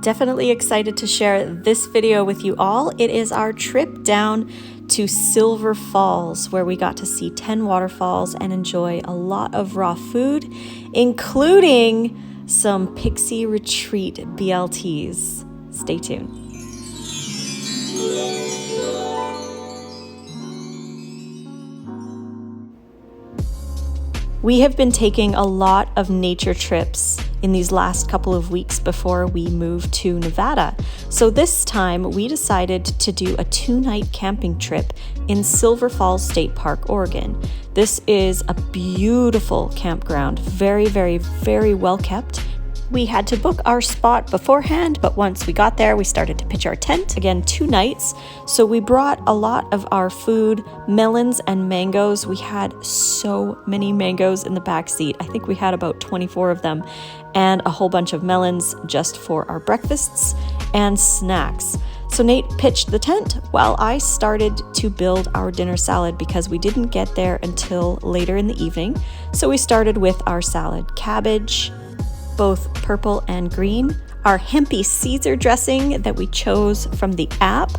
Definitely excited to share this video with you all. It is our trip down to Silver Falls, where we got to see 10 waterfalls and enjoy a lot of raw food, including some Pixie Retreat BLTs. Stay tuned. We have been taking a lot of nature trips in these last couple of weeks before we moved to Nevada. So this time we decided to do a 2-night camping trip in Silver Falls State Park, Oregon. This is a beautiful campground, very, very, very well kept. We had to book our spot beforehand, but once we got there, we started to pitch our tent. Again, 2 nights. So we brought a lot of our food, melons and mangoes. We had so many mangoes in the back seat. I think we had about 24 of them, and a whole bunch of melons just for our breakfasts and snacks. So Nate pitched the tent while I started to build our dinner salad because we didn't get there until later in the evening. So we started with our salad: cabbage, both purple and green, our hempy Caesar dressing that we chose from the app.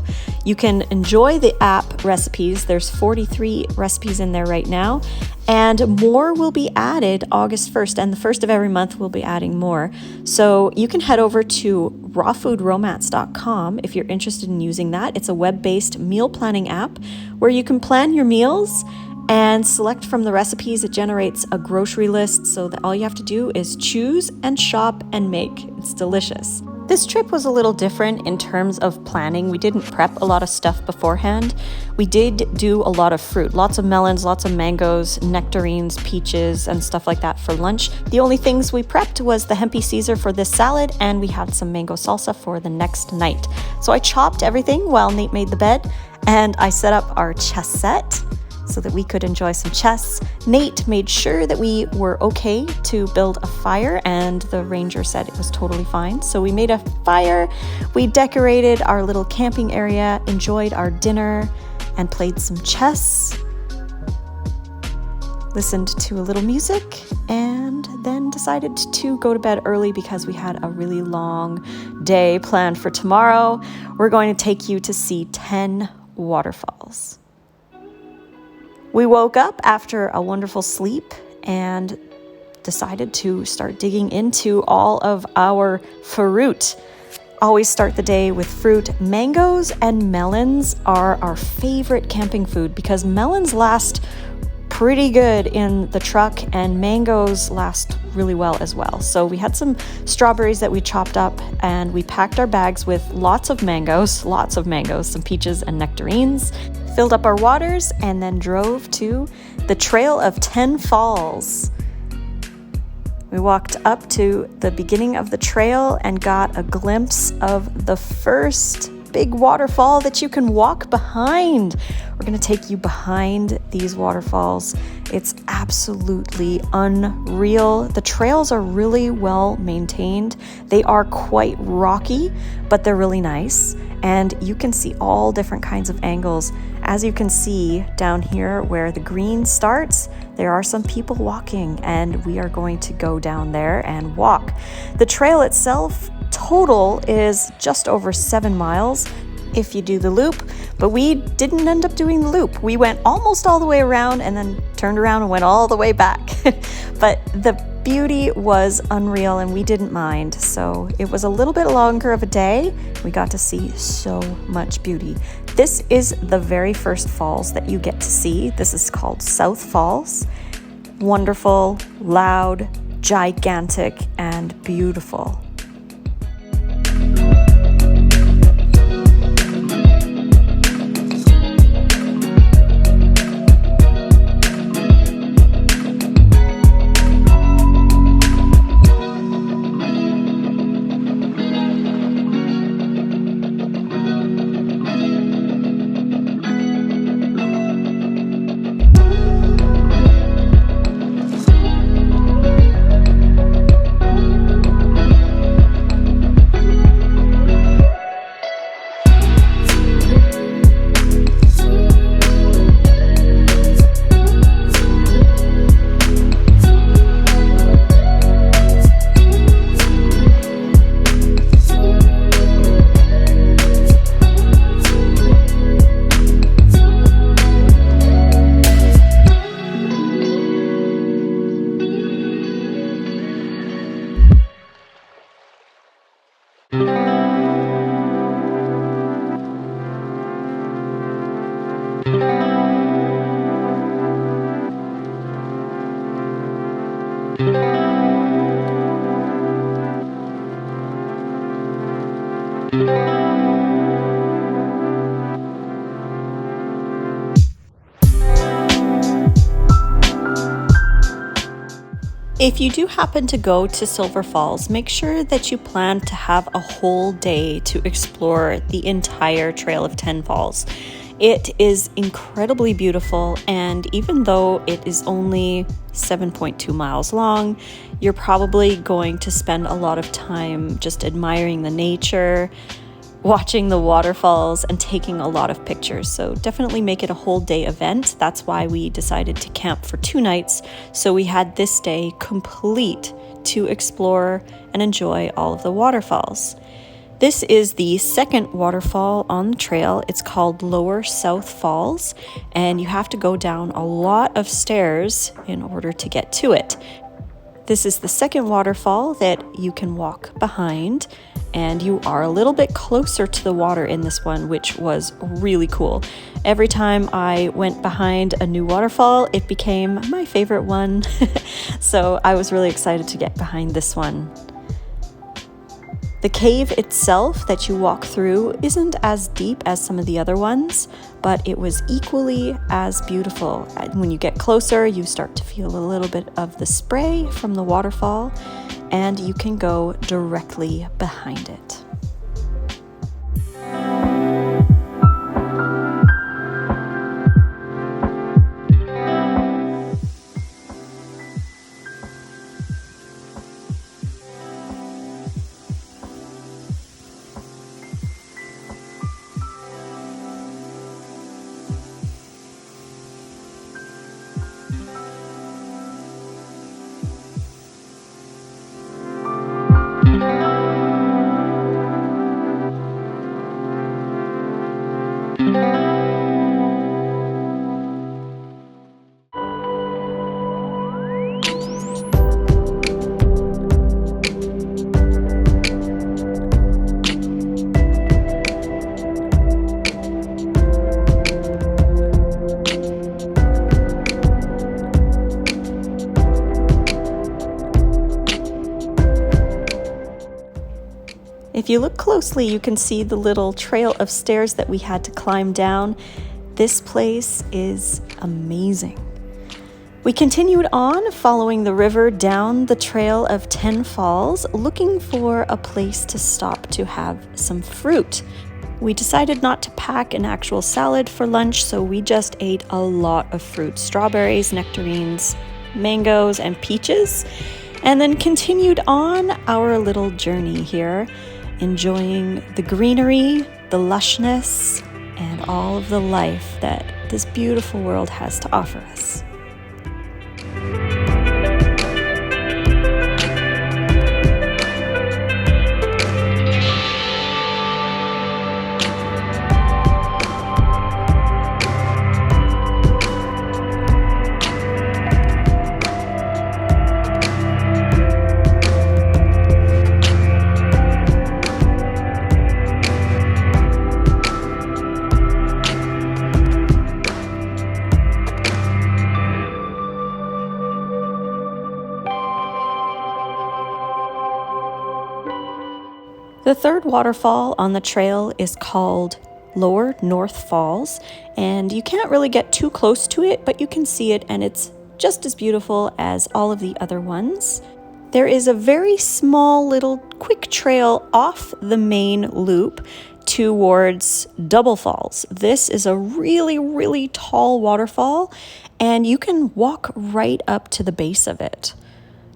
You can enjoy the app recipes. There's 43 recipes in there right now, and more will be added August 1st, and the 1st of every month we'll be adding more. So you can head over to rawfoodromance.com if you're interested in using that. It's a web-based meal planning app where you can plan your meals and select from the recipes. It generates a grocery list so that all you have to do is choose and shop and make. It's delicious. This trip was a little different in terms of planning. We didn't prep a lot of stuff beforehand. We did do a lot of fruit, lots of melons, lots of mangoes, nectarines, peaches, and stuff like that for lunch. The only things we prepped was the hempy Caesar for this salad, and we had some mango salsa for the next night. So I chopped everything while Nate made the bed, and I set up our chess set so that we could enjoy some chess. Nate made sure that we were okay to build a fire, and the ranger said it was totally fine. So we made a fire, we decorated our little camping area, enjoyed our dinner, and played some chess, listened to a little music, and then decided to go to bed early because we had a really long day planned for tomorrow. We're going to take you to see 10 waterfalls. We woke up after a wonderful sleep and decided to start digging into all of our fruit. Always start the day with fruit. Mangoes and melons are our favorite camping food because melons last pretty good in the truck and mangoes last really well as well. So we had some strawberries that we chopped up, and we packed our bags with lots of mangoes, some peaches and nectarines, filled up our waters, and then drove to the Trail of 10 Falls. We walked up to the beginning of the trail and got a glimpse of the first big waterfall that you can walk behind. We're going to take you behind these waterfalls. It's absolutely unreal. The trails are really well maintained. They are quite rocky, but they're really nice. And you can see all different kinds of angles. As you can see down here where the green starts, there are some people walking, and we are going to go down there and walk. The trail itself total is just over 7 miles if you do the loop, but we didn't end up doing the loop. We went almost all the way around and then turned around and went all the way back. But the beauty was unreal and we didn't mind. So it was a little bit longer of a day. We got to see so much beauty. This is the very first falls that you get to see. This is called South Falls. Wonderful, loud, gigantic, and beautiful. If you do happen to go to Silver Falls, make sure that you plan to have a whole day to explore the entire Trail of 10 Falls. It is incredibly beautiful, and even though it is only 7.2 miles long, you're probably going to spend a lot of time just admiring the nature, watching the waterfalls, and taking a lot of pictures. So definitely make it a whole day event. That's why we decided to camp for 2 nights. So we had this day complete to explore and enjoy all of the waterfalls. This is the second waterfall on the trail. It's called Lower South Falls, and you have to go down a lot of stairs in order to get to it. This is the second waterfall that you can walk behind, and you are a little bit closer to the water in this one, which was really cool. Every time I went behind a new waterfall, it became my favorite one. So I was really excited to get behind this one. The cave itself that you walk through isn't as deep as some of the other ones, but it was equally as beautiful. When you get closer, you start to feel a little bit of the spray from the waterfall, and you can go directly behind it. If you look closely, you can see the little trail of stairs that we had to climb down. This place is amazing. We continued on following the river down the Trail of 10 Falls, looking for a place to stop to have some fruit. We decided not to pack an actual salad for lunch, so we just ate a lot of fruit: strawberries, nectarines, mangoes, and peaches, and then continued on our little journey here, enjoying the greenery, the lushness, and all of the life that this beautiful world has to offer us. The third waterfall on the trail is called Lower North Falls, and you can't really get too close to it, but you can see it, and it's just as beautiful as all of the other ones. There is a very small little quick trail off the main loop towards Double Falls. This is a really, really tall waterfall, and you can walk right up to the base of it.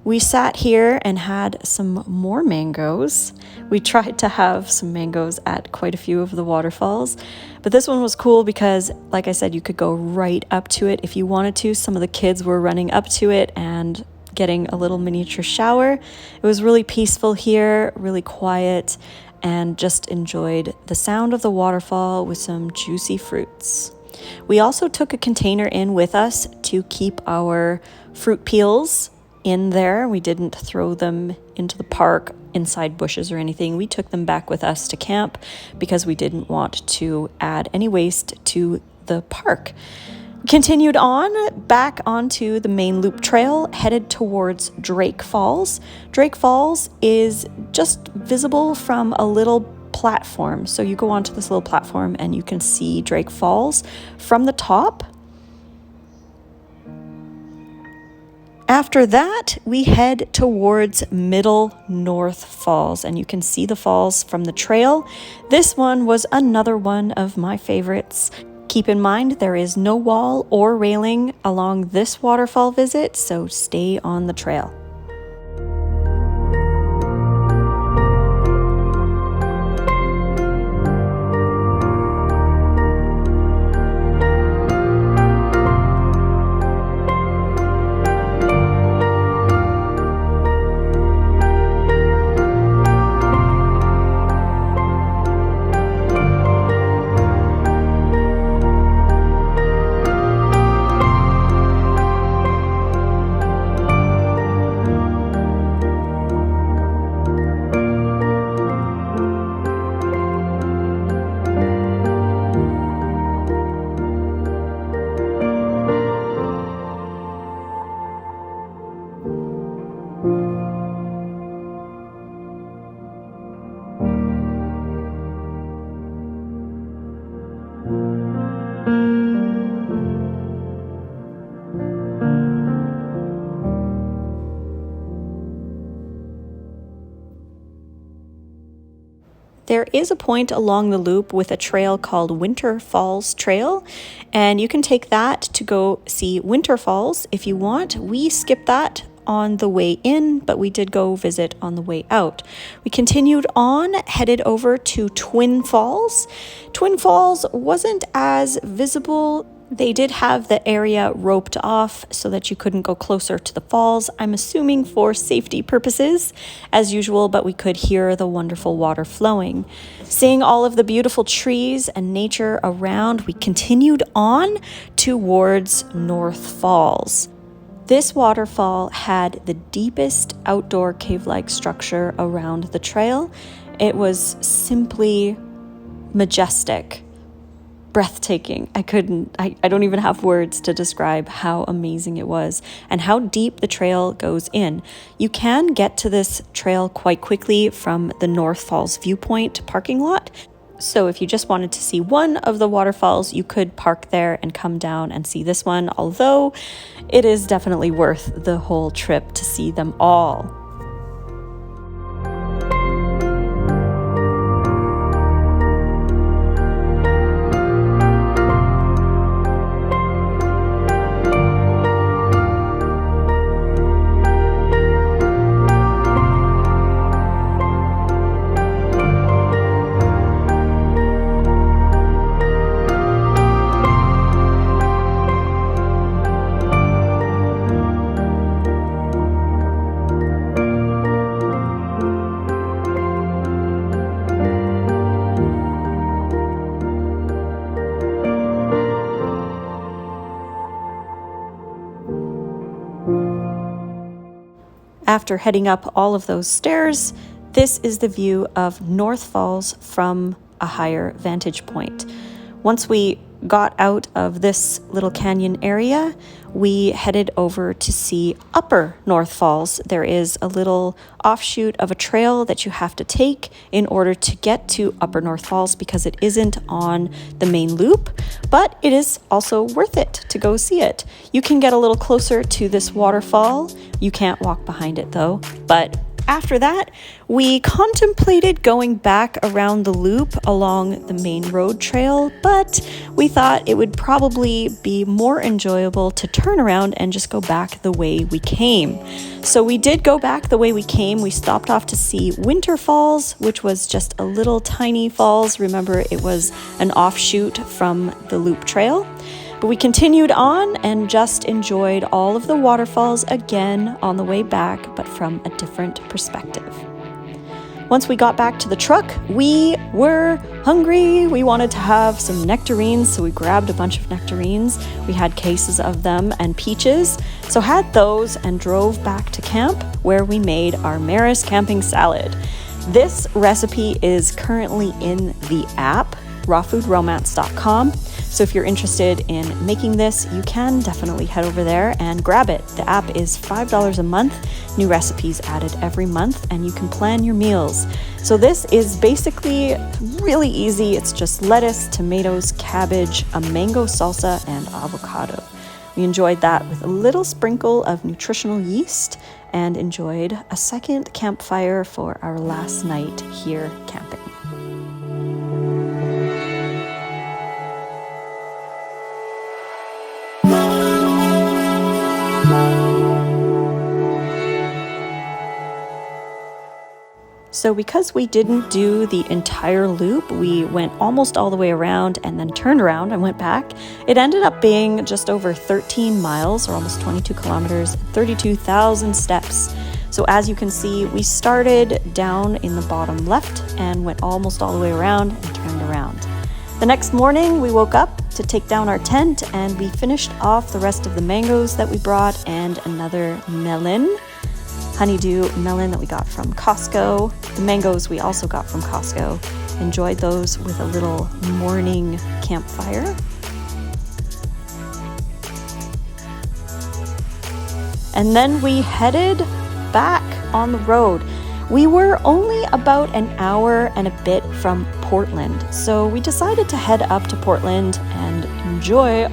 We sat here and had some more mangoes. We tried to have some mangoes at quite a few of the waterfalls, but this one was cool because, like I said, you could go right up to it if you wanted to. Some of the kids were running up to it and getting a little miniature shower. It was really peaceful here, really quiet, and just enjoyed the sound of the waterfall with some juicy fruits. We also took a container in with us to keep our fruit peels in there. We didn't throw them into the park inside bushes or anything. We took them back with us to camp because we didn't want to add any waste to the park. Continued on back onto the main loop trail, headed towards Drake Falls. Drake Falls is just visible from a little platform. So you go onto this little platform and you can see Drake Falls from the top. After that, we head towards Middle North Falls, and you can see the falls from the trail. This one was another one of my favorites. Keep in mind, there is no wall or railing along this waterfall visit, so stay on the trail. There is a point along the loop with a trail called Waterfalls Trail, and you can take that to go see Waterfalls if you want. We skipped that on the way in, but we did go visit on the way out. We continued on, headed over to Twin Falls. Twin Falls wasn't as visible. They did have the area roped off so that you couldn't go closer to the falls, I'm assuming for safety purposes, as usual, but we could hear the wonderful water flowing. Seeing all of the beautiful trees and nature around, we continued on towards North Falls. This waterfall had the deepest outdoor cave-like structure around the trail. It was simply majestic. Breathtaking. I don't even have words to describe how amazing it was and how deep the trail goes in. You can get to this trail quite quickly from the North Falls viewpoint parking lot. So if you just wanted to see one of the waterfalls, you could park there and come down and see this one, although it is definitely worth the whole trip to see them all. After heading up all of those stairs, this is the view of North Falls from a higher vantage point. Once we got out of this little canyon area, we headed over to see Upper North Falls. There is a little offshoot of a trail that you have to take in order to get to Upper North Falls because it isn't on the main loop, but it is also worth it to go see it. You can get a little closer to this waterfall. You can't walk behind it though, but after that, we contemplated going back around the loop along the main road trail, but we thought it would probably be more enjoyable to turn around and just go back the way we came. So we did go back the way we came. We stopped off to see Waterfalls, which was just a little tiny falls. Remember, it was an offshoot from the loop trail. But we continued on and just enjoyed all of the waterfalls again on the way back, but from a different perspective. Once we got back to the truck, we were hungry. We wanted to have some nectarines, so we grabbed a bunch of nectarines. We had cases of them and peaches, so had those and drove back to camp where we made our Maris camping salad. This recipe is currently in the app, rawfoodromance.com. So if you're interested in making this, you can definitely head over there and grab it. The app is $5 a month, new recipes added every month, and you can plan your meals. So this is basically really easy. It's just lettuce, tomatoes, cabbage, a mango salsa, and avocado. We enjoyed that with a little sprinkle of nutritional yeast and enjoyed a second campfire for our last night here camping. So because we didn't do the entire loop, we went almost all the way around and then turned around and went back. It ended up being just over 13 miles, or almost 22 kilometers, 32,000 steps. So as you can see, we started down in the bottom left and went almost all the way around and turned around. The next morning, we woke up to take down our tent and we finished off the rest of the mangoes that we brought and another melon. Honeydew melon that we got from Costco. The mangoes we also got from Costco. Enjoyed those with a little morning campfire. And then we headed back on the road. We were only about an hour and a bit from Portland, so we decided to head up to Portland and enjoy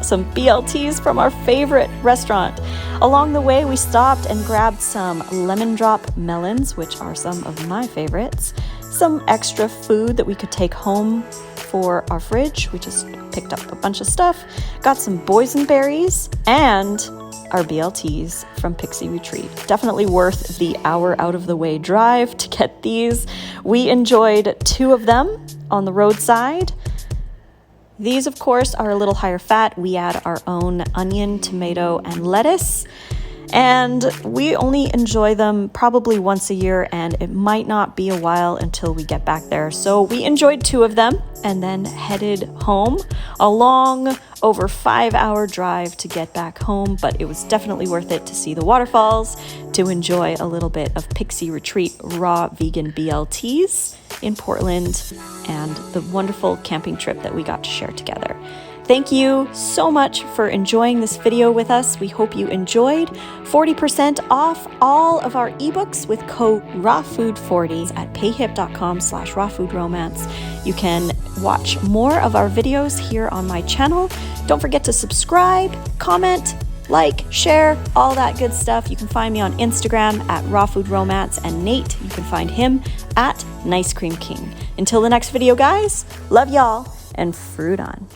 some BLTs from our favorite restaurant. Along the way, we stopped and grabbed some lemon drop melons, which are some of my favorites, some extra food that we could take home for our fridge. We just picked up a bunch of stuff, got some boysenberries, and our BLTs from Pixie Retreat. Definitely worth the hour out of the way drive to get these. We enjoyed 2 of them on the roadside. These, of course, are a little higher fat. We add our own onion, tomato, and lettuce. And we only enjoy them probably once a year, and it might not be a while until we get back there. So we enjoyed 2 of them and then headed home. A long, over 5-hour drive to get back home, but it was definitely worth it to see the waterfalls, to enjoy a little bit of Pixie Retreat raw vegan BLTs in Portland, and the wonderful camping trip that we got to share together. Thank you so much for enjoying this video with us. We hope you enjoyed. 40% off all of our ebooks with code RAWFOOD40 at payhip.com/rawfoodromance. You can watch more of our videos here on my channel. Don't forget to subscribe, comment, like, share, all that good stuff. You can find me on Instagram at rawfoodromance, and Nate, you can find him at Nice Cream King. Until the next video, guys, love y'all and fruit on.